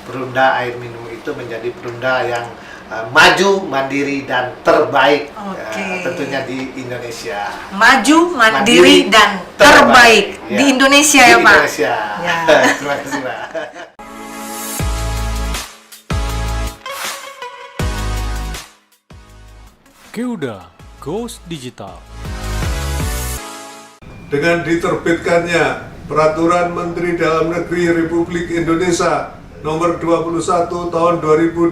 Perumda Air Minum itu menjadi perumda yang maju, mandiri, dan terbaik. Tentunya di Indonesia. Maju, mandiri, dan terbaik ya. Di Indonesia di ya Pak? Indonesia. Ya. Terima kasih Pak. Keuda Goes Digital. Dengan diterbitkannya Peraturan Menteri Dalam Negeri Republik Indonesia Nomor 21 Tahun 2020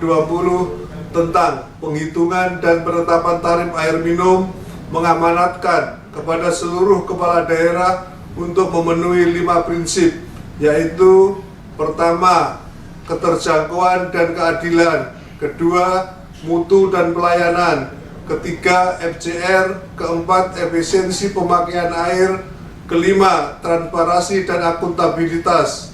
tentang penghitungan dan penetapan tarif air minum, mengamanatkan kepada seluruh kepala daerah untuk memenuhi 5 prinsip, yaitu pertama, keterjangkauan dan keadilan; kedua, mutu dan pelayanan; ketiga, FCR; keempat, efisiensi pemakaian air; kelima, transparansi dan akuntabilitas.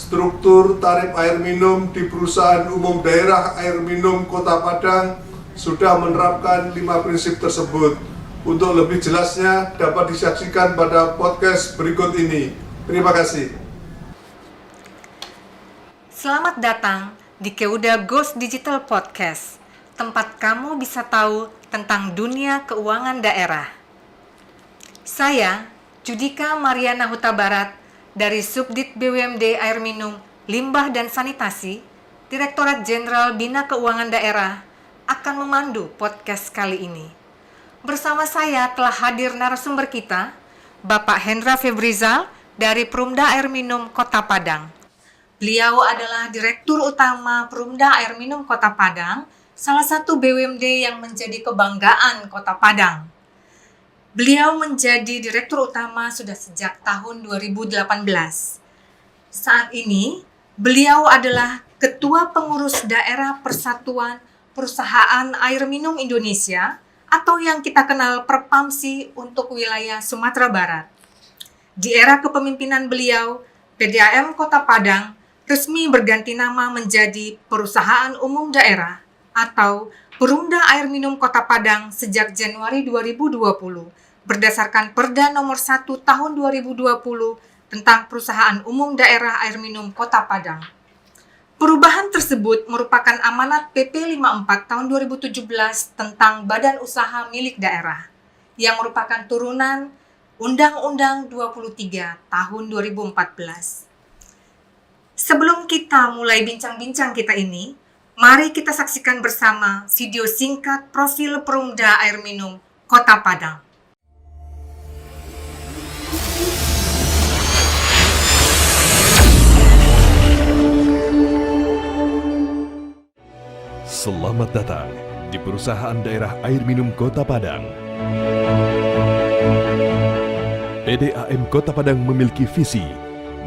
Struktur tarif air minum di Perusahaan Umum Daerah Air Minum Kota Padang sudah menerapkan 5 prinsip tersebut. Untuk lebih jelasnya dapat disaksikan pada podcast berikut ini. Terima kasih. Selamat datang di Keuda Goes Digital Podcast, tempat kamu bisa tahu tentang dunia keuangan daerah. Saya, Judika Mariana Huta Barat, dari Subdit BUMD Air Minum, Limbah dan Sanitasi, Direktorat Jenderal Bina Keuangan Daerah, akan memandu podcast kali ini. Bersama saya telah hadir narasumber kita, Bapak Hendra Febrizal dari Perumda Air Minum Kota Padang. Beliau adalah Direktur Utama Perumda Air Minum Kota Padang, salah satu BUMD yang menjadi kebanggaan Kota Padang. Beliau menjadi Direktur Utama sudah sejak tahun 2018. Saat ini, beliau adalah Ketua Pengurus Daerah Persatuan Perusahaan Air Minum Indonesia atau yang kita kenal Perpamsi untuk wilayah Sumatera Barat. Di era kepemimpinan beliau, PDAM Kota Padang resmi berganti nama menjadi Perusahaan Umum Daerah atau Perumda Air Minum Kota Padang sejak Januari 2020 berdasarkan Perda Nomor 1 Tahun 2020 tentang Perusahaan Umum Daerah Air Minum Kota Padang. Perubahan tersebut merupakan amanat PP 54 Tahun 2017 tentang Badan Usaha Milik Daerah yang merupakan turunan Undang-Undang 23 Tahun 2014. Sebelum kita mulai bincang-bincang kita ini, mari kita saksikan bersama video singkat profil Perumda Air Minum Kota Padang. Selamat datang di Perusahaan Daerah Air Minum Kota Padang. PDAM Kota Padang memiliki visi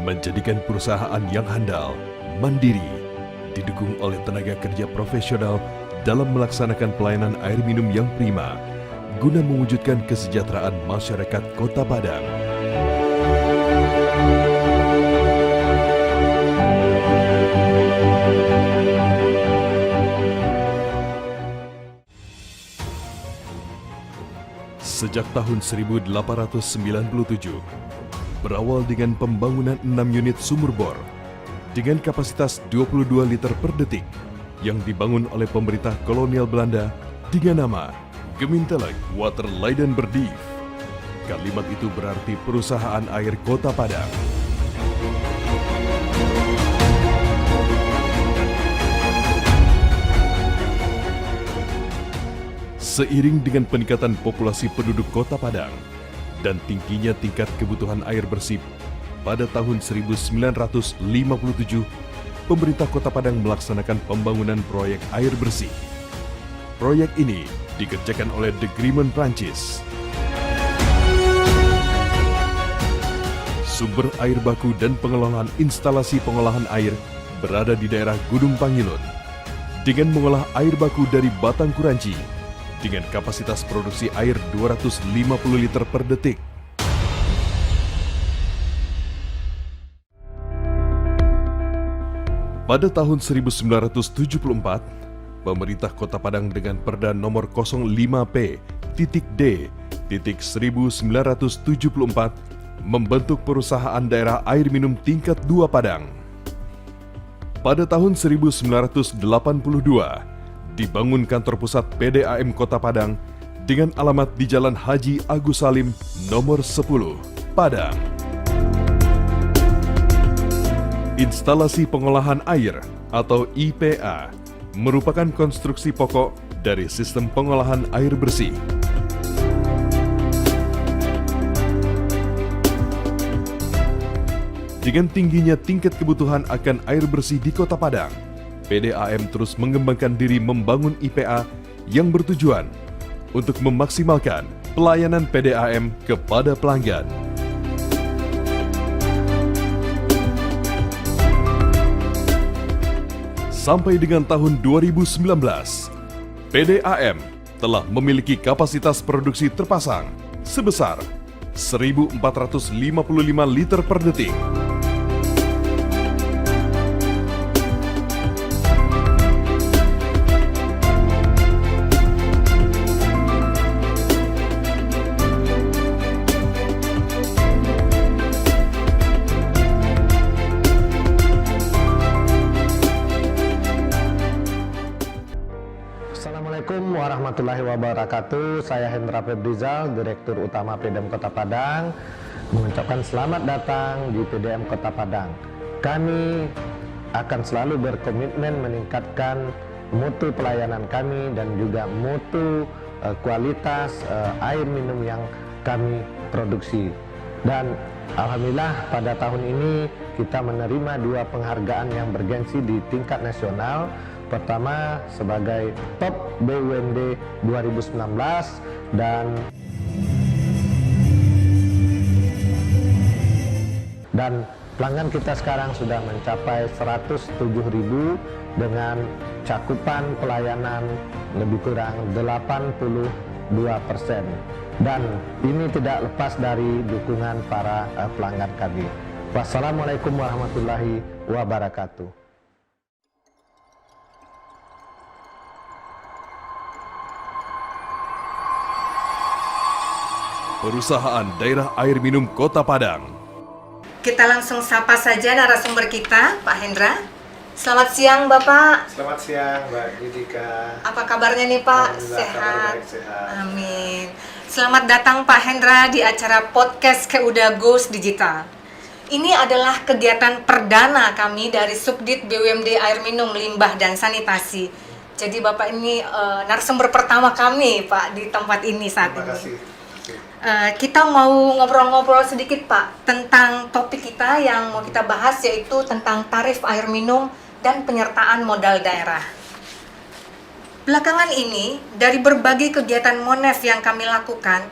menjadikan perusahaan yang handal, mandiri, didukung oleh tenaga kerja profesional dalam melaksanakan pelayanan air minum yang prima, guna mewujudkan kesejahteraan masyarakat Kota Padang. Sejak tahun 1897, berawal dengan pembangunan 6 unit sumur bor dengan kapasitas 22 liter per detik yang dibangun oleh pemerintah kolonial Belanda dengan nama Gemeentelijk Waterleidingbedrijf. Kalimat itu berarti Perusahaan Air Kota Padang. Seiring dengan peningkatan populasi penduduk Kota Padang dan tingginya tingkat kebutuhan air bersih, pada tahun 1957, pemerintah Kota Padang melaksanakan pembangunan proyek air bersih. Proyek ini dikerjakan oleh De Griemen Prancis. Sumber air baku dan pengelolaan instalasi pengolahan air berada di daerah Gunung Pangilun dengan mengolah air baku dari batang kuranci dengan kapasitas produksi air 250 liter per detik. Pada tahun 1974, pemerintah Kota Padang dengan Perda Nomor 05P.D.1974 membentuk Perusahaan Daerah Air Minum Tingkat 2 Padang. Pada tahun 1982, dibangun kantor pusat PDAM Kota Padang dengan alamat di Jalan Haji Agus Salim nomor 10, Padang. Instalasi pengolahan air atau IPA merupakan konstruksi pokok dari sistem pengolahan air bersih. Dengan tingginya tingkat kebutuhan akan air bersih di Kota Padang, PDAM terus mengembangkan diri membangun IPA yang bertujuan untuk memaksimalkan pelayanan PDAM kepada pelanggan. Sampai dengan tahun 2019, PDAM telah memiliki kapasitas produksi terpasang sebesar 1.455 liter per detik. Assalamualaikum warahmatullahi wabarakatuh. Saya Hendra Febrizal, Direktur Utama PDAM Kota Padang, mengucapkan selamat datang di PDAM Kota Padang. Kami akan selalu berkomitmen meningkatkan mutu pelayanan kami dan juga mutu kualitas air minum yang kami produksi. Dan alhamdulillah pada tahun ini kita menerima 2 penghargaan yang bergensi di tingkat nasional. Pertama sebagai Top BUMD 2019 dan pelanggan kita sekarang sudah mencapai 107.000 dengan cakupan pelayanan lebih kurang 82%. Dan ini tidak lepas dari dukungan para pelanggan kami. Wassalamualaikum warahmatullahi wabarakatuh. Perusahaan Daerah Air Minum Kota Padang. Kita langsung sapa saja narasumber kita, Pak Hendra. Selamat siang, Bapak. Selamat siang, Mbak Judika. Apa kabarnya nih, Pak? Alhamdulillah, kabar Sehat? baik, sehat. Amin. Selamat datang, Pak Hendra, di acara podcast KUDA Goes Digital. Ini adalah kegiatan perdana kami dari Subdit BUMD Air Minum, Limbah, dan Sanitasi. Jadi Bapak ini narasumber pertama kami, Pak, di tempat ini saat Terima ini. kasih. Kita mau ngobrol-ngobrol sedikit, Pak, tentang topik kita yang mau kita bahas, yaitu tentang tarif air minum dan penyertaan modal daerah. Belakangan ini, dari berbagai kegiatan Monef yang kami lakukan,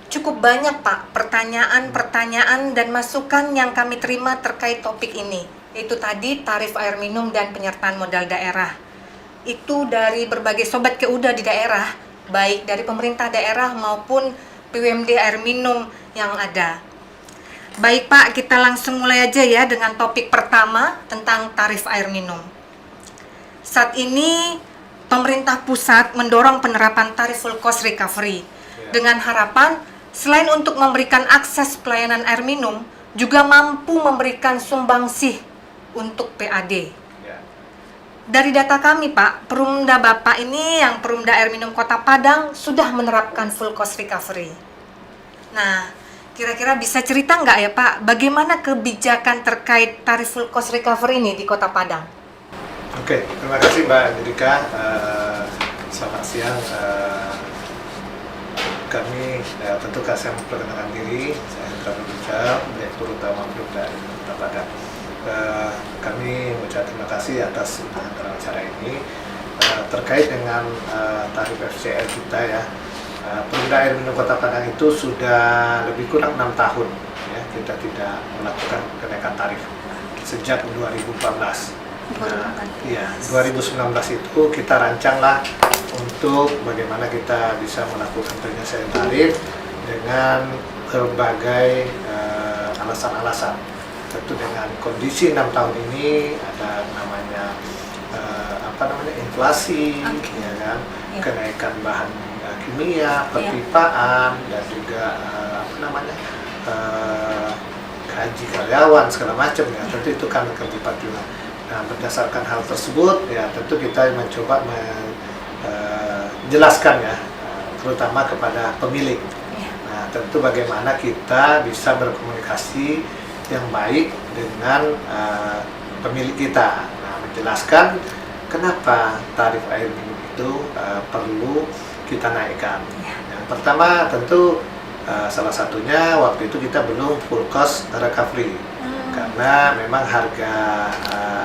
cukup banyak, Pak, pertanyaan-pertanyaan dan masukan yang kami terima terkait topik ini, yaitu tadi tarif air minum dan penyertaan modal daerah. Itu dari berbagai sobat KUDA di daerah, baik dari pemerintah daerah maupun BUMD air minum yang ada. Baik, Pak, kita langsung mulai aja ya dengan topik pertama tentang tarif air minum. Saat ini pemerintah pusat mendorong penerapan tarif full cost recovery dengan harapan selain untuk memberikan akses pelayanan air minum, juga mampu memberikan sumbangsih untuk PAD. Dari data kami, Pak, Perumda Bapak ini yang Perumda Air Minum Kota Padang sudah menerapkan full cost recovery. Nah, kira-kira bisa cerita nggak ya, Pak, bagaimana kebijakan terkait tarif full cost recovery ini di Kota Padang? Oke, terima kasih Mbak Judika. Selamat siang. Kami tentu saya memperkenalkan diri. Saya Hendra Febrizal, Direktur Utama Perumda Air Minum Kota Padang. Kami mengucapkan terima kasih atas undangan dalam acara ini terkait dengan tarif FCR kita ya. Perumda Air Minum Kota Padang itu sudah lebih kurang 6 tahun ya, kita tidak melakukan kenaikan tarif sejak 2014. Iya, 2019 itu kita rancanglah untuk bagaimana kita bisa melakukan penyelesaian tarif dengan berbagai alasan-alasan. Tentu dengan kondisi 6 tahun ini ada namanya inflasi, ya kan, kenaikan bahan kimia, perpipaan, dan juga gaji karyawan segala macam ya. Tentu itu kan akan juga. Nah, berdasarkan hal tersebut, ya tentu kita mencoba menjelaskan ya, terutama kepada pemilik. Nah, tentu bagaimana kita bisa berkomunikasi yang baik dengan pemilik kita. Nah, menjelaskan kenapa tarif air minum itu perlu kita naikkan. Yang pertama tentu salah satunya waktu itu kita belum full cost recovery. Karena memang harga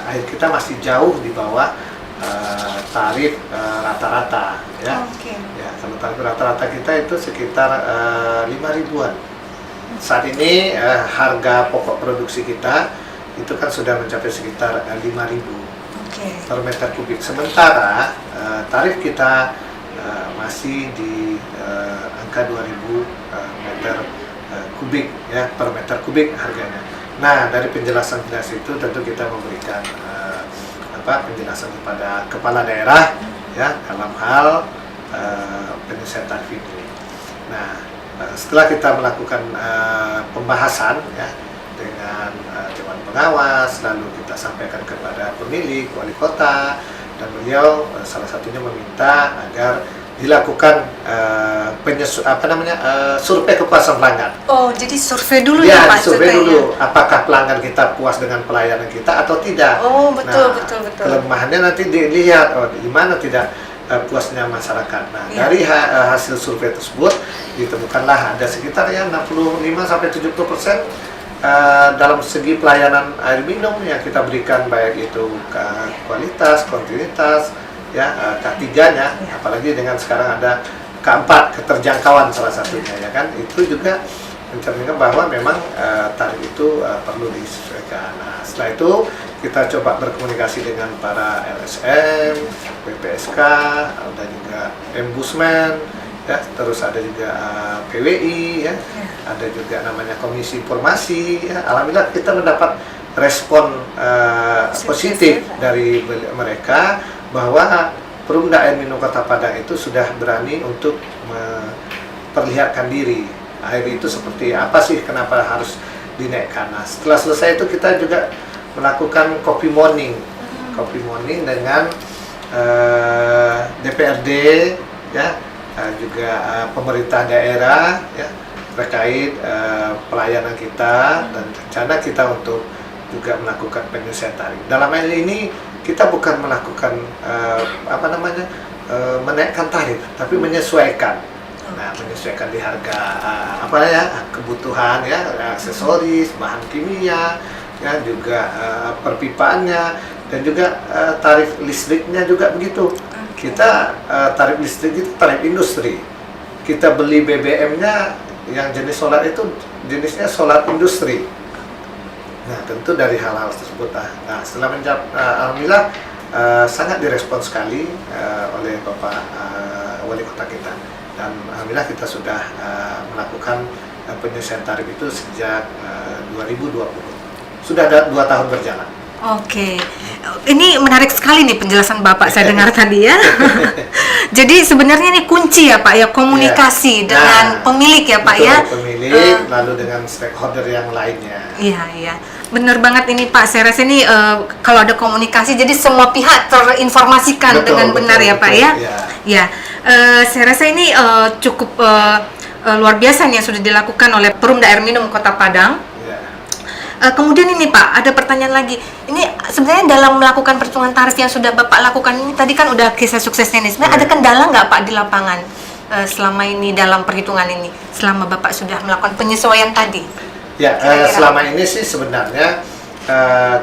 air kita masih jauh di bawah tarif rata-rata ya. Ya, kalau tarif rata-rata kita itu sekitar 5.000-an. Saat ini harga pokok produksi kita itu kan sudah mencapai sekitar 5.000 per meter kubik. Sementara tarif kita masih di angka 2.000 meter kubik ya, per meter kubik harganya. Nah, dari penjelasan itu tentu kita memberikan penjelasan kepada kepala daerah ya dalam hal penyelesaian tarif ini. Nah, setelah kita melakukan pembahasan ya dengan dewan pengawas, lalu kita sampaikan kepada pemilik, wali kota, dan beliau salah satunya meminta agar dilakukan survei kepuasan pelanggan. Oh, jadi survei dulu ya, Pak? Survei dulu, apakah pelanggan kita puas dengan pelayanan kita atau tidak. Oh, betul, nah, betul. Kelemahannya nanti dilihat, di mana tidak puasnya masyarakat. Nah, dari hasil survei tersebut ditemukanlah ada sekitar ya 65-70% dalam segi pelayanan air minum yang kita berikan, baik itu kualitas, kontinuitas, ya K3-nya, apalagi dengan sekarang ada K4, keterjangkauan salah satunya ya kan, itu juga mencerminkan bahwa memang tarif itu perlu disesuaikan. Nah, setelah itu kita coba berkomunikasi dengan para LSM, BPSK, ada juga Embusmen, ya, terus ada juga PWI, ya, ada juga namanya Komisi Informasi. Ya. Alhamdulillah kita mendapat respon positif dari mereka bahwa Perumda Air Minum Kota Padang itu sudah berani untuk memperlihatkan diri. Air itu seperti apa sih, kenapa harus dinaikkan. Nah, setelah selesai itu kita juga melakukan copy morning dengan DPRD, ya, juga pemerintah daerah, ya, terkait pelayanan kita dan rencana kita untuk juga melakukan penyelesaian tarif. Dalam hal ini kita bukan melakukan menaikkan tarif, tapi menyesuaikan. Nah, menyesuaikan di harga kebutuhan, ya, aksesoris, bahan kimia, ya, juga perpipaannya, dan juga tarif listriknya juga begitu. Kita tarif listrik itu tarif industri. Kita beli BBM-nya yang jenis solar itu jenisnya solar industri. Nah, tentu dari hal-hal tersebut. Nah, setelah menjawab, alhamdulillah sangat direspon sekali oleh Bapak Wali Kota kita. Dan alhamdulillah kita sudah melakukan penyelesaian tarif itu sejak 2020. Sudah ada 2 tahun berjalan. Oke, ini menarik sekali nih penjelasan Bapak, saya dengar tadi ya. Jadi sebenarnya ini kunci ya Pak ya, komunikasi dengan pemilik ya Pak, betul, ya. Pemilik, lalu dengan stakeholder yang lainnya. Iya. Benar banget ini Pak, saya rasa ini kalau ada komunikasi jadi semua pihak terinformasikan dengan benar ya Pak ya. Ya, saya rasa ini cukup luar biasa nih yang sudah dilakukan oleh Perumda Air Minum Kota Padang. Kemudian ini Pak, ada pertanyaan lagi. Ini sebenarnya dalam melakukan perhitungan tarif yang sudah Bapak lakukan ini, tadi kan udah kisah suksesnya nih. Sebenarnya ada kendala nggak Pak di lapangan selama ini dalam perhitungan ini, selama Bapak sudah melakukan penyesuaian tadi? Ya, selama ini sih sebenarnya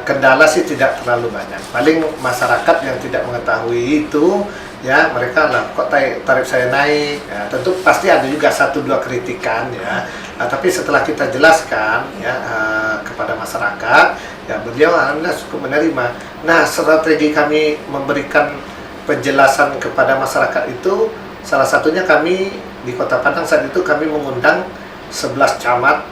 kendala sih tidak terlalu banyak. Paling masyarakat yang tidak mengetahui itu, ya mereka lah kok tarif saya naik. Ya, tentu pasti ada juga 1-2 kritikan ya. Tapi setelah kita jelaskan ya kepada masyarakat, ya beliau alhamdulillah cukup menerima. Nah, strategi kami memberikan penjelasan kepada masyarakat itu salah satunya kami di Kota Padang saat itu kami mengundang 11 camat,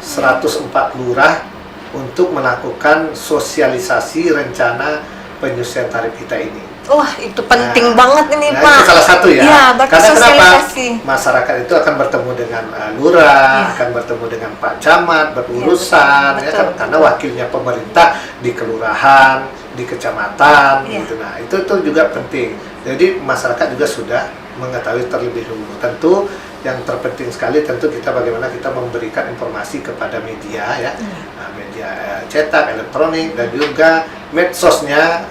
104 lurah untuk melakukan sosialisasi rencana penyelesaian tarif kita ini. Wah, itu penting banget ini Pak. Itu salah satu ya. Ya, karena sosialisasi. kenapa? Masyarakat itu akan bertemu dengan lurah, akan bertemu dengan Pak Camat, berurusan, ya kan? Karena wakilnya pemerintah di kelurahan, di kecamatan Iya. gitu. Nah, itu juga penting. Jadi masyarakat juga sudah mengetahui terlebih dahulu. Tentu yang terpenting sekali tentu kita bagaimana kita memberikan informasi kepada media ya. Nah, media cetak, elektronik dan juga medsosnya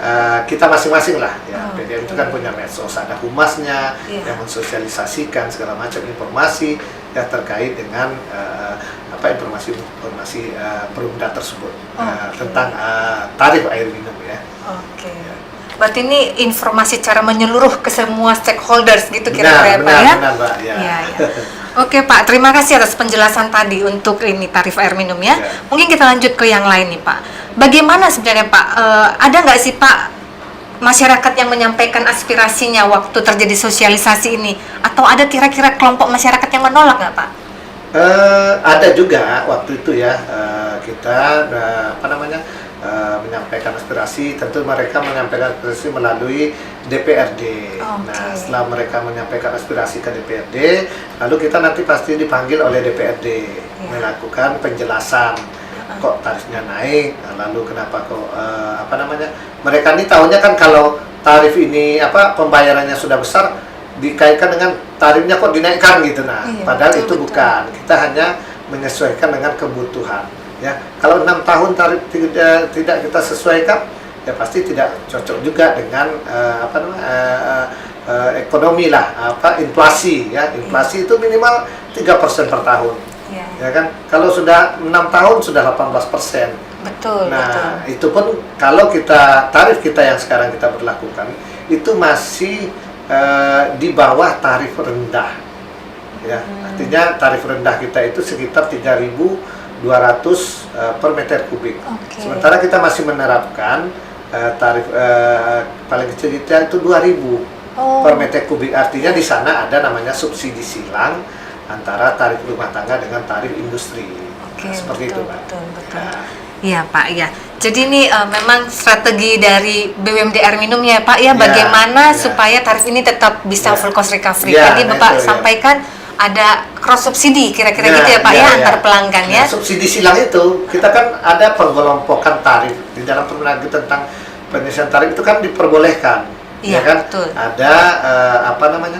kita masing-masing lah ya. PDM itu kan punya medsos, ada humasnya yang mensosialisasikan segala macam informasi yang terkait dengan informasi perumda tersebut tentang tarif air minum ya. Oke. Berarti ini informasi cara menyeluruh ke semua stakeholders gitu kira-kira ya Pak ya? Benar Pak ya. Iya. Oke Pak, terima kasih atas penjelasan tadi untuk ini tarif air minum ya. Ya. Mungkin kita lanjut ke yang lain nih Pak. Bagaimana sebenarnya Pak, ada nggak sih Pak masyarakat yang menyampaikan aspirasinya waktu terjadi sosialisasi ini? Atau ada kira-kira kelompok masyarakat yang menolak nggak Pak? Ada juga waktu itu ya, kita menyampaikan aspirasi. Tentu mereka menyampaikan aspirasi melalui DPRD. Nah, setelah mereka menyampaikan aspirasi ke DPRD, lalu kita nanti pasti dipanggil oleh DPRD melakukan penjelasan kok tarifnya naik, lalu kenapa kok mereka ini tahunya kan kalau tarif ini pembayarannya sudah besar dikaitkan dengan tarifnya kok dinaikkan gitu. Nah, padahal itu bukan. Kita hanya menyesuaikan dengan kebutuhan. Ya, kalau 6 tahun tarif tidak kita sesuaikan, ya pasti tidak cocok juga dengan ekonomi lah, inflasi ya. Inflasi itu minimal 3% per tahun. Ya kan? Kalau sudah 6 tahun sudah 18%. Betul. Nah, itu pun kalau tarif kita yang sekarang kita berlakukan itu masih di bawah tarif rendah. Ya, artinya tarif rendah kita itu sekitar 3.200 per meter kubik. Sementara kita masih menerapkan tarif paling kecil kita itu 2.000 per meter kubik. Artinya di sana ada namanya subsidi silang antara tarif rumah tangga dengan tarif industri. Seperti itu, Pak. Betul. Iya Pak, ya. Jadi ini memang strategi dari BUMD Air Minum ya Pak ya, bagaimana supaya tarif ini tetap bisa full cost recovery. Tadi Bapak sampaikan ada cross subsidi kira-kira gitu ya Pak antar pelanggan ya. Subsidi silang itu kita kan ada pengelompokan tarif di dalam Permendagri tentang penyelesaian tarif itu kan diperbolehkan. Ya kan? Betul. Ada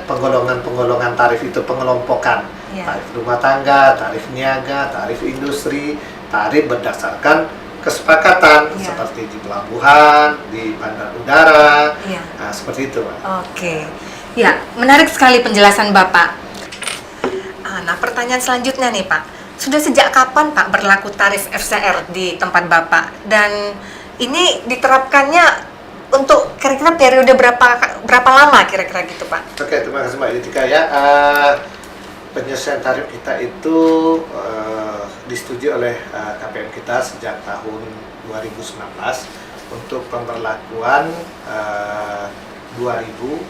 penggolongan tarif itu pengelompokan. Tarif rumah tangga, tarif niaga, tarif industri, tarif berdasarkan kesepakatan seperti di pelabuhan, di bandar udara, nah, seperti itu Pak. Oke, ya menarik sekali penjelasan Bapak. Nah pertanyaan selanjutnya nih Pak, sudah sejak kapan Pak berlaku tarif FCR di tempat Bapak? Dan ini diterapkannya untuk kira-kira periode berapa lama kira-kira gitu Pak? Oke, terima kasih Mbak Yutika ya. Penyesuaian tarif kita itu disetujui oleh KPM kita sejak tahun 2019 untuk pemberlakuan 2020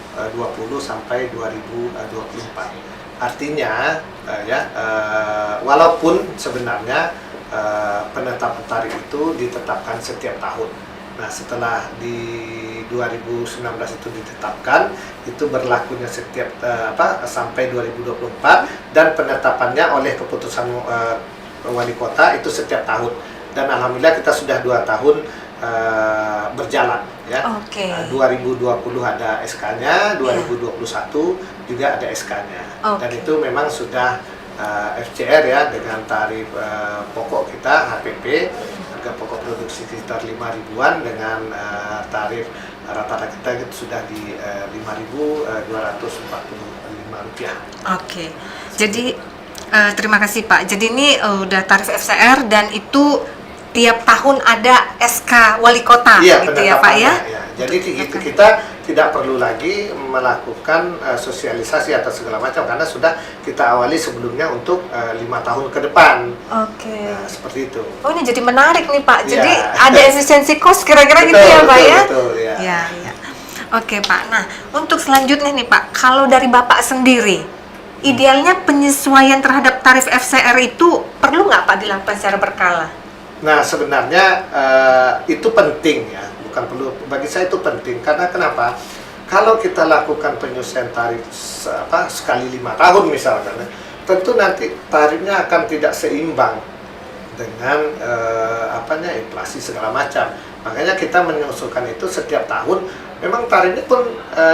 sampai 2024. Artinya walaupun sebenarnya penetapan tarif itu ditetapkan setiap tahun. Nah, setelah di 2019 itu ditetapkan, itu berlakunya setiap sampai 2024 dan penetapannya oleh keputusan wali kota itu setiap tahun. Dan alhamdulillah kita sudah 2 tahun berjalan ya. 2020 ada SK-nya, 2021 juga ada SK-nya. Dan itu memang sudah FCR ya dengan tarif pokok kita HPP, harga pokok produksi sekitar 5 ribuan dengan tarif rata-rata kita itu sudah di Rp5.245. Jadi terima kasih Pak. Jadi ini udah tarif FCR dan itu tiap tahun ada SK wali kota gitu ya Pak ya? Jadi kita tidak perlu lagi melakukan sosialisasi atau segala macam karena sudah kita awali sebelumnya untuk 5 tahun ke depan. Nah, seperti itu. Oh ini jadi menarik nih Pak. Jadi ada efisiensi cost kira-kira gitu ya Pak ya? Betul, ya. Oke Pak. Nah untuk selanjutnya nih Pak, kalau dari Bapak sendiri, idealnya penyesuaian terhadap tarif FCR itu perlu nggak Pak dilakukan secara berkala? Nah sebenarnya itu penting ya, bukan perlu, bagi saya itu penting karena kenapa? Kalau kita lakukan penyesuaian tarif sekali 5 tahun misalkan, tentu nanti tarifnya akan tidak seimbang dengan inflasi segala macam. Makanya kita mengusulkan itu setiap tahun. Memang tarifnya pun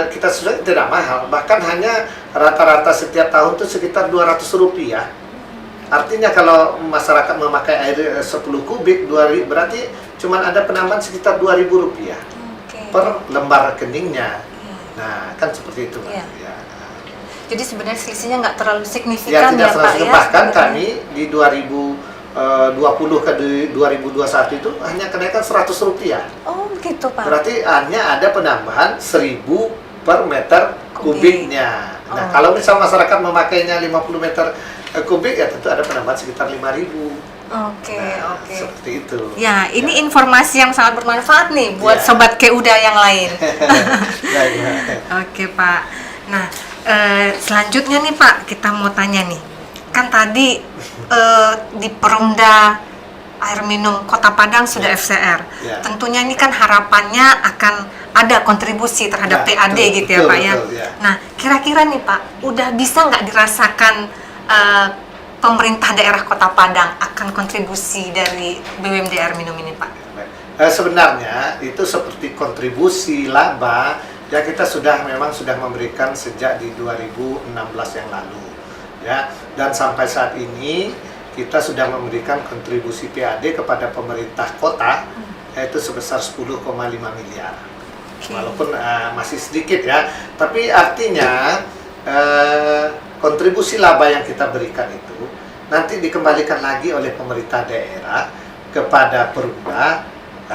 kita sudah tidak mahal, bahkan hanya rata-rata setiap tahun itu sekitar Rp200. Artinya kalau masyarakat memakai air 10 kubik 2.000, berarti cuma ada penambahan sekitar Rp2.000 per lembar rekeningnya. Nah, kan seperti itu. Iya. Ya. Jadi sebenarnya selisihnya nggak terlalu Ya, signifikan tidak ya Pak terlalu ya. bahkan sebenarnya. kami di 2020 ke 2021 itu hanya kenaikan Rp100. Oh gitu Pak. Berarti hanya ada penambahan 1.000 per meter kubiknya. Nah, kalau misal masyarakat memakainya 50 meter kubik, ya tentu ada penambahan sekitar 5.000. Oke, Nah, oke. seperti itu. Ya, ini informasi yang sangat bermanfaat nih buat Ya. sobat Keuda yang lain. Baik. Oke Pak. Nah, selanjutnya nih Pak, kita mau tanya nih. Kan tadi di Perumda Air Minum Kota Padang sudah FCR. Ya. Tentunya ini kan harapannya akan ada kontribusi terhadap Ya, PAD betul, gitu ya betul, Pak ya. betul, ya. Nah, kira-kira nih Pak, udah bisa nggak dirasakan pemerintah daerah Kota Padang akan kontribusi dari BUMD Air Minum ini Pak? Sebenarnya itu seperti kontribusi laba yang kita memang sudah memberikan sejak di 2016 yang lalu, ya. Dan sampai saat ini kita sudah memberikan kontribusi PAD kepada pemerintah kota yaitu sebesar 10,5 miliar. Walaupun masih sedikit ya, tapi artinya kontribusi laba yang kita berikan itu nanti dikembalikan lagi oleh pemerintah daerah kepada Perumda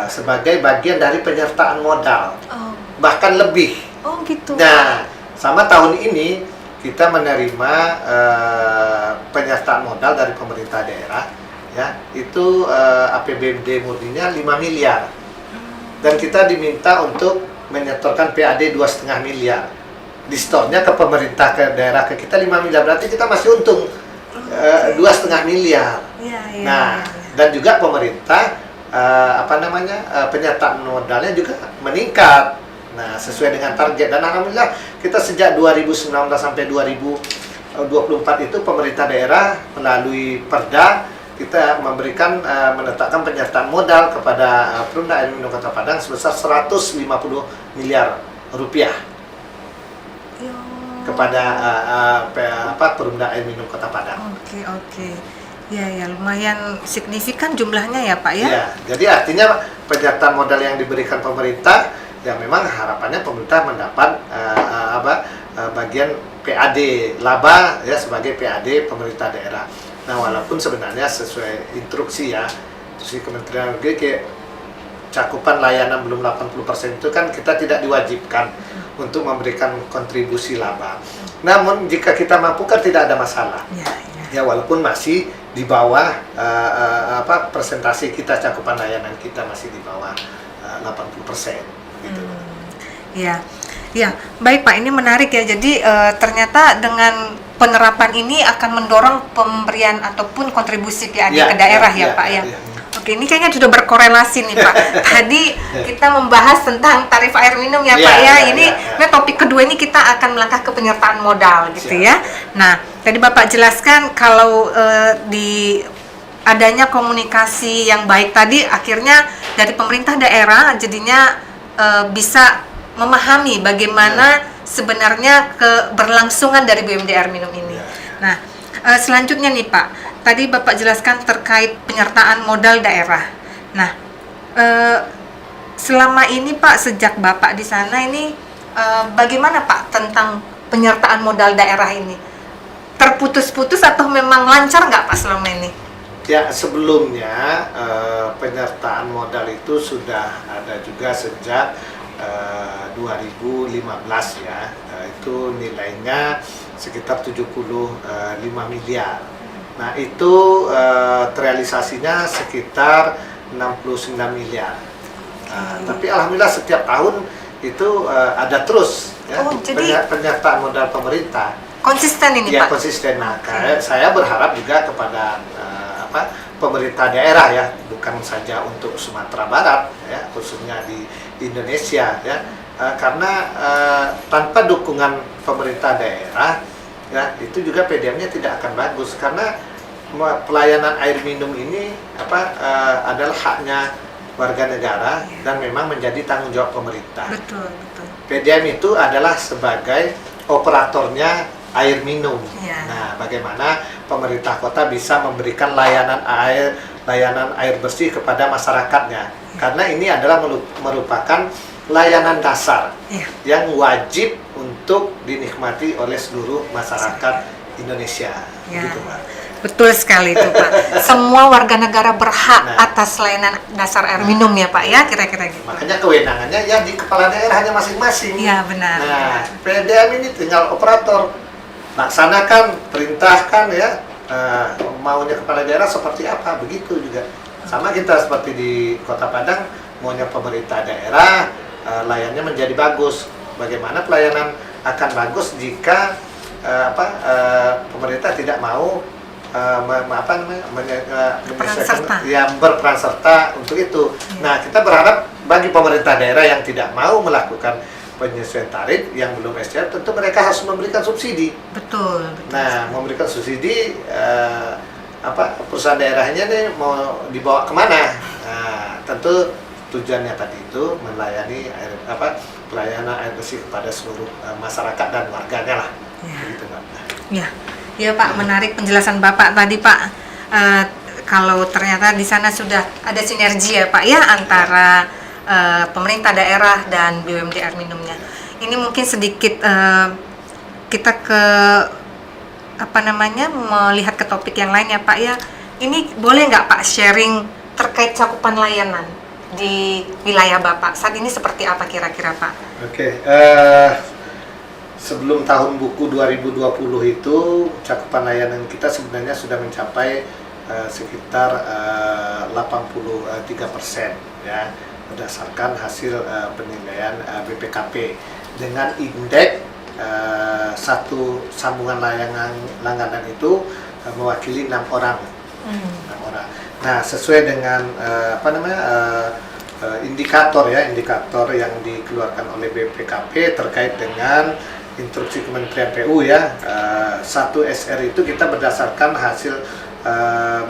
sebagai bagian dari penyertaan modal, bahkan lebih. Oh gitu. Nah, sama tahun ini kita menerima penyertaan modal dari pemerintah daerah, ya, itu APBD murninya 5 miliar, dan kita diminta untuk menyetorkan PAD 2,5 miliar, distornya ke pemerintah ke daerah ke kita 5 miliar, berarti kita masih untung 2,5 miliar. Iya, iya. Nah, dan juga pemerintah penyertaan modalnya juga meningkat. Nah, sesuai dengan target, dan alhamdulillah kita sejak 2019 sampai 2024 itu pemerintah daerah melalui Perda kita menetapkan penyertaan modal kepada Perumda Air Minum Kota Padang sebesar 150 miliar rupiah kepada Perumda Air Minum Kota Padang. Oke, oke. Ya, ya, lumayan signifikan jumlahnya ya Pak ya? Ya, jadi artinya penyertaan modal yang diberikan pemerintah, ya memang harapannya pemerintah mendapat bagian PAD laba ya sebagai PAD pemerintah daerah. Nah, walaupun sebenarnya sesuai instruksi Kementerian Negeri cakupan layanan belum 80% itu kan kita tidak diwajibkan untuk memberikan kontribusi laba. Namun jika kita mampu kan tidak ada masalah. Ya, ya. Ya, walaupun masih di bawah persentase kita, cakupan layanan kita masih di bawah 80% gitu. Ya, ya, baik Pak, ini menarik ya. Jadi ternyata dengan penerapan ini akan mendorong pemberian ataupun kontribusi PAD ke daerah ya Pak ya. Oke, ini kayaknya sudah berkorelasi nih Pak. Tadi kita membahas tentang tarif air minum ya Pak ya. Ini topik kedua ini kita akan melangkah ke penyertaan modal gitu ya. Nah, tadi Bapak jelaskan kalau di adanya komunikasi yang baik tadi akhirnya dari pemerintah daerah jadinya bisa memahami bagaimana sebenarnya keberlangsungan dari BUMD Air Minum ini. Nah, selanjutnya nih Pak, tadi Bapak jelaskan terkait penyertaan modal daerah. Nah, selama ini Pak, sejak Bapak di sana ini bagaimana Pak tentang penyertaan modal daerah ini? Terputus-putus atau memang lancar nggak Pak selama ini? Ya, sebelumnya penyertaan modal itu sudah ada juga sejak 2015 ya. Itu nilainya sekitar 75 miliar. Nah, itu terrealisasinya sekitar 69 miliar. Tapi alhamdulillah setiap tahun itu ada terus ya, penyertaan modal pemerintah. Konsisten ini ya, Pak? Konsisten. Nah, saya berharap juga kepada pemerintah daerah ya, bukan saja untuk Sumatera Barat ya, khususnya di Indonesia ya, karena tanpa dukungan pemerintah daerah ya, itu juga PDM-nya tidak akan bagus, karena pelayanan air minum ini adalah haknya warga negara dan memang menjadi tanggung jawab pemerintah. Betul, betul. PDM itu adalah sebagai operatornya air minum. Ya. Nah, bagaimana pemerintah kota bisa memberikan layanan air bersih kepada masyarakatnya? Karena ini adalah merupakan layanan dasar Ya. yang wajib untuk dinikmati oleh seluruh masyarakat Indonesia. Ya. Gitu, Pak. Betul sekali itu Pak. Semua warga negara berhak Nah. atas layanan dasar air minum ya Pak ya, kira-kira gitu. Makanya kewenangannya ya di kepala daerahnya masing-masing. Iya benar. Nah, PDM ini tinggal operator laksanakan, perintahkan ya, maunya kepala daerah seperti apa, begitu juga. Sama kita seperti di Kota Padang, maunya pemerintah daerah, layannya menjadi bagus. Bagaimana pelayanan akan bagus jika pemerintah tidak mau berperan serta untuk itu. Nah, kita berharap bagi pemerintah daerah yang tidak mau melakukan penyesuaian tarif yang belum SCR, tentu mereka harus memberikan subsidi. Betul, betul. Nah, memberikan subsidi perusahaan daerahnya nih mau dibawa kemana? Nah, tentu tujuannya tadi itu melayani pelayanan air bersih kepada seluruh masyarakat dan warganya lah. Ya. Begitu, Mbak. Ya, ya Pak, menarik penjelasan Bapak tadi Pak. Kalau ternyata di sana sudah ada sinergi ya Pak ya antara pemerintah daerah dan BUMD air minumnya. Ini mungkin sedikit kita melihat ke topik yang lain ya Pak ya. Ini boleh nggak Pak sharing terkait cakupan layanan di wilayah Bapak saat ini seperti apa kira-kira Pak? Oke. Sebelum tahun buku 2020 itu cakupan layanan kita sebenarnya sudah mencapai sekitar 83% ya, berdasarkan hasil penilaian BPKP dengan indeks satu sambungan langganan itu mewakili 6 orang. 6 orang. Nah, sesuai dengan indikator yang dikeluarkan oleh BPKP terkait dengan instruksi Kementerian PU ya, 1 SR itu kita berdasarkan hasil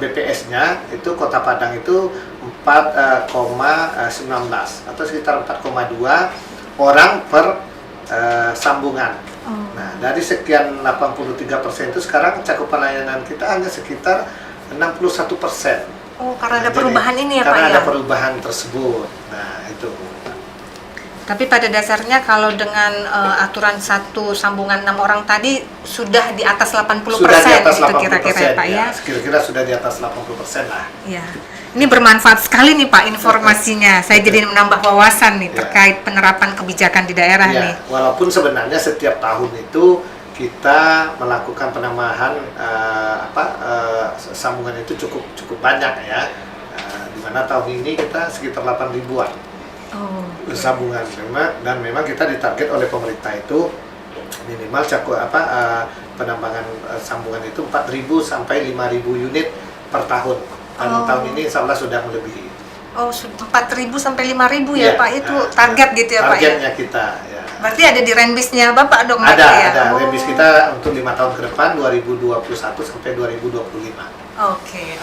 BPS-nya itu Kota Padang itu 4,19 atau sekitar 4,2 orang per sambungan. Nah, dari sekian 83% itu sekarang cakupan layanan kita hanya sekitar 61%. Oh, karena ada Jadi, perubahan ini ya Pak karena ya? ada perubahan tersebut. Nah, itu. Tapi pada dasarnya kalau dengan aturan satu sambungan 6 orang tadi sudah di atas 80% Sudah di atas itu kira-kira ya Pak ya? Kira-kira sudah di atas 80% lah. Ya. Ini bermanfaat sekali nih Pak informasinya. Saya jadi menambah wawasan nih terkait penerapan kebijakan di daerah nih. Walaupun sebenarnya setiap tahun itu kita melakukan penambahan sambungan itu cukup banyak ya. Di mana tahun ini kita sekitar 8 ribuan. Sambungan dan memang kita ditarget oleh pemerintah itu minimal penambangan sambungan itu 4.000 sampai 5.000 unit per tahun. Dan tahun ini insya Allah sudah melebihi. Oh, 4.000 sampai 5.000 ya Pak, itu target gitu ya Pak ya? Targetnya kita ya. Berarti ada di renbisnya Bapak dong? Ada renbis kita untuk 5 tahun ke depan 2021 sampai 2025. Oke.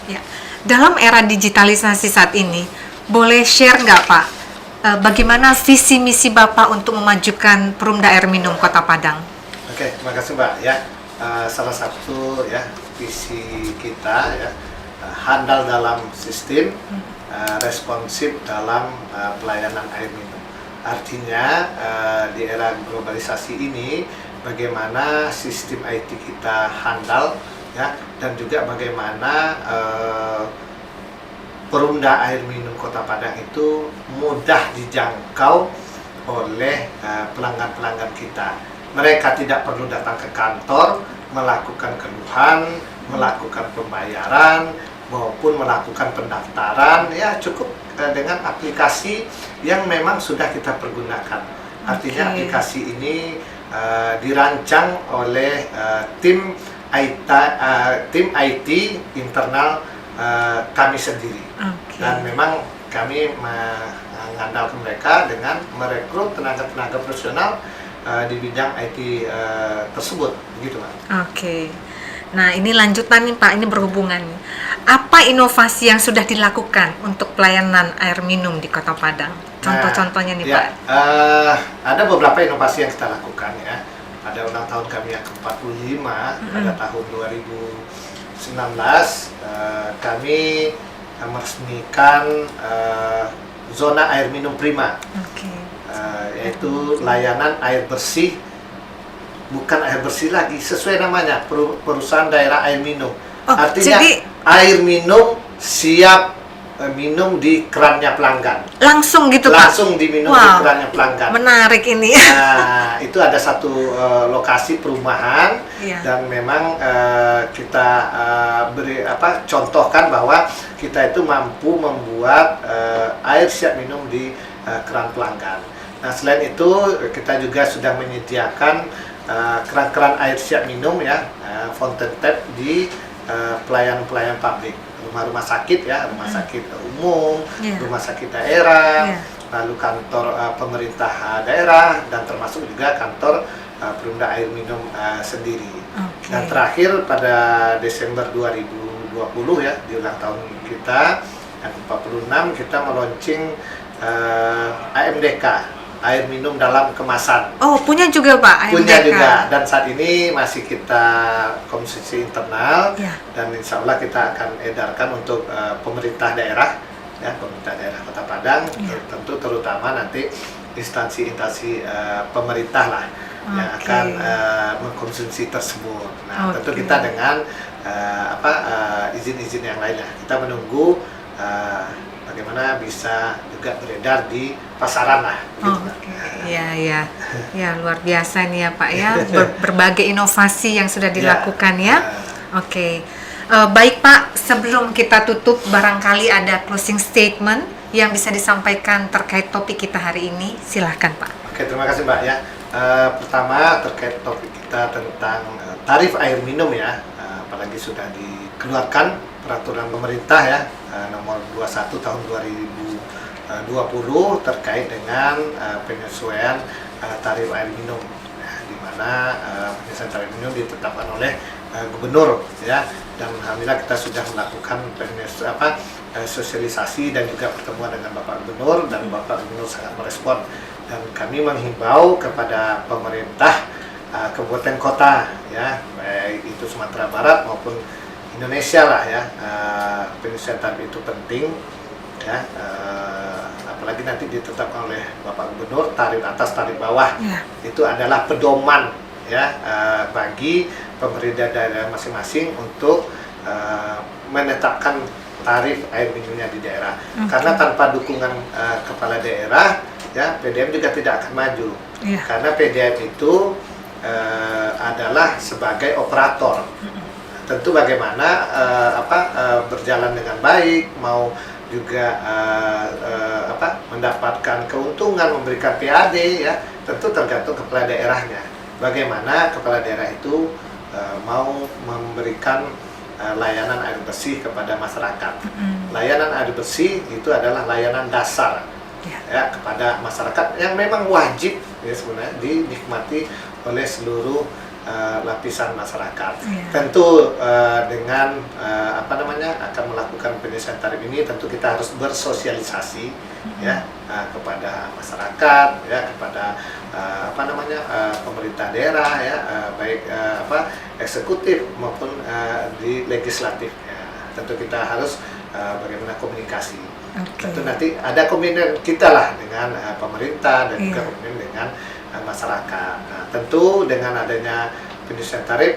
Ya. Dalam era digitalisasi saat ini, boleh share nggak Pak, bagaimana visi misi Bapak untuk memajukan Perumda Air Minum Kota Padang? Oke, terima kasih Mbak ya. Salah satu ya visi kita ya, handal dalam sistem, responsif dalam pelayanan air minum. Artinya di era globalisasi ini bagaimana sistem IT kita handal ya, dan juga bagaimana Perumda Air Minum Kota Padang itu mudah dijangkau oleh pelanggan-pelanggan kita. Mereka tidak perlu datang ke kantor, melakukan keluhan, melakukan pembayaran, maupun melakukan pendaftaran, ya cukup dengan aplikasi yang memang sudah kita pergunakan. Artinya aplikasi ini dirancang oleh tim IT internal kami sendiri. Dan memang kami mengandalkan mereka dengan merekrut tenaga-tenaga profesional di bidang IT tersebut, begitu Pak. Oke. Nah, ini lanjutan nih Pak, ini berhubungan. Apa inovasi yang sudah dilakukan untuk pelayanan air minum di Kota Padang? Contoh-contohnya nih Pak. Ada beberapa inovasi yang kita lakukan ya. Pada ulang tahun kami yang ke-45 pada tahun 2019 kami meresmikan zona air minum prima, yaitu layanan air bersih, bukan air bersih lagi, sesuai namanya, perusahaan daerah air minum. Artinya jadi air minum siap minum di kerannya pelanggan. Langsung gitu Pak? Langsung diminum di kerannya pelanggan. Menarik ini. Nah, itu ada satu lokasi perumahan dan memang kita contohkan bahwa kita itu mampu membuat air siap minum di keran pelanggan. Nah, selain itu kita juga sudah menyediakan keran-keran air siap minum ya, fountain tap di pelayan-pelayan publik, rumah-rumah sakit ya, rumah sakit umum, rumah sakit daerah, lalu kantor pemerintah daerah, dan termasuk juga kantor Perumda Air Minum sendiri. Dan terakhir pada Desember 2020 ya, di ulang tahun kita yang ke-46, kita meluncing AMDK, air minum dalam kemasan. Oh, punya juga Pak AMDK? Punya juga, dan saat ini masih kita konsumsi internal, dan insya Allah kita akan edarkan untuk pemerintah daerah, ya, pemerintah daerah Kota Padang, tentu terutama nanti instansi-instansi pemerintah lah yang akan mengkonsumsi tersebut. Nah, tentu kita dengan izin-izin yang lainnya, kita menunggu bagaimana bisa juga beredar di pasaran lah. Ya luar biasa nih ya Pak ya, berbagai inovasi yang sudah dilakukan ya. Baik Pak, sebelum kita tutup barangkali ada closing statement yang bisa disampaikan terkait topik kita hari ini, silahkan Pak. Oke, terima kasih Mbak ya. Pertama terkait topik kita tentang tarif air minum ya, apalagi sudah dikeluarkan peraturan pemerintah ya, nomor 21 tahun 2020 terkait dengan penyesuaian tarif air minum, di mana penyesuaian tarif minum ditetapkan oleh gubernur ya, dan alhamdulillah kita sudah melakukan sosialisasi dan juga pertemuan dengan Bapak Gubernur, dan Bapak Gubernur sangat merespon, dan kami menghimbau kepada pemerintah kabupaten kota ya, baik itu Sumatera Barat maupun Indonesia lah ya, penyesuaian tarif itu penting ya, apalagi nanti ditetapkan oleh Bapak Gubernur, tarif atas tarif bawah itu adalah pedoman ya, bagi pemerintah daerah masing-masing untuk menetapkan tarif air minumnya di daerah. Karena tanpa dukungan kepala daerah ya, PDM juga tidak akan maju, karena PDM itu adalah sebagai operator. Tentu bagaimana berjalan dengan baik, mau juga mendapatkan keuntungan, memberikan PAD ya, tentu tergantung kepala daerahnya. Bagaimana kepala daerah itu mau memberikan layanan air bersih kepada masyarakat. Layanan air bersih itu adalah layanan dasar ya, kepada masyarakat yang memang wajib ya sebenarnya dinikmati oleh seluruh lapisan masyarakat. Tentu dengan akan melakukan penyesuaian tarif ini, tentu kita harus bersosialisasi ya kepada masyarakat ya, kepada pemerintah daerah ya, baik eksekutif maupun di legislatif ya. Tentu kita harus bagaimana komunikasi. Tentu nanti ada komitmen kita lah dengan pemerintah dan juga komitmen dengan masyarakat. Nah, tentu dengan adanya penyesuaian tarif,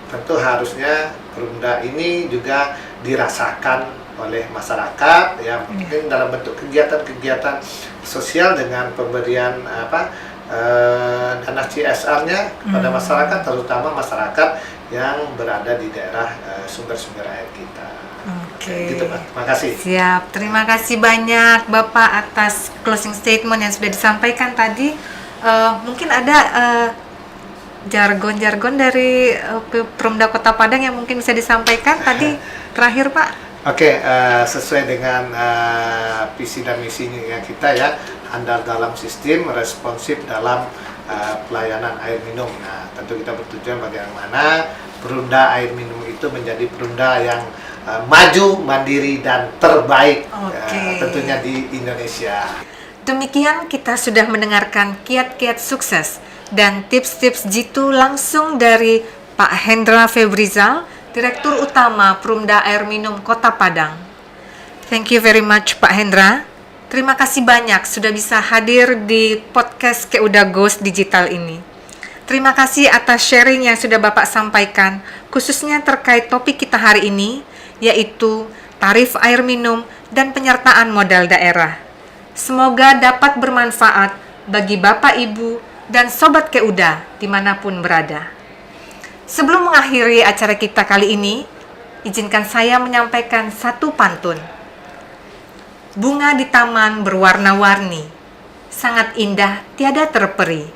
tentu harusnya Perumda ini juga dirasakan oleh masyarakat ya, mungkin dalam bentuk kegiatan-kegiatan sosial dengan pemberian dana CSR-nya kepada masyarakat, terutama masyarakat yang berada di daerah sumber-sumber air kita. Gitu, Pak. Terima kasih. Siap, terima kasih banyak Bapak atas closing statement yang sudah disampaikan tadi. Mungkin ada jargon-jargon dari Perumda Kota Padang yang mungkin bisa disampaikan tadi terakhir Pak. Oke, sesuai dengan visi dan misinya kita ya, andal dalam sistem, responsif dalam pelayanan air minum. Nah, tentu kita bertujuan bagaimana Perumda air minum itu menjadi perumda yang maju, mandiri, dan terbaik tentunya di Indonesia. Demikian kita sudah mendengarkan kiat-kiat sukses dan tips-tips jitu langsung dari Pak Hendra Febrizal, Direktur Utama Perumda Air Minum Kota Padang. Thank you very much Pak Hendra. Terima kasih banyak sudah bisa hadir di podcast Keuda Ghost Digital ini. Terima kasih atas sharing yang sudah Bapak sampaikan, khususnya terkait topik kita hari ini, yaitu tarif air minum dan penyertaan modal daerah. Semoga dapat bermanfaat bagi Bapak, Ibu, dan Sobat Keuda dimanapun berada. Sebelum mengakhiri acara kita kali ini, izinkan saya menyampaikan satu pantun. Bunga di taman berwarna-warni, sangat indah tiada terperi.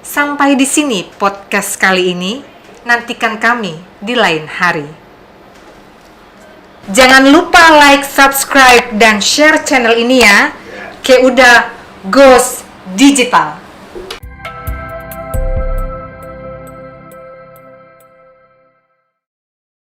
Sampai di sini podcast kali ini, nantikan kami di lain hari. Jangan lupa like, subscribe, dan share channel ini ya. Keuda Ghost Digital.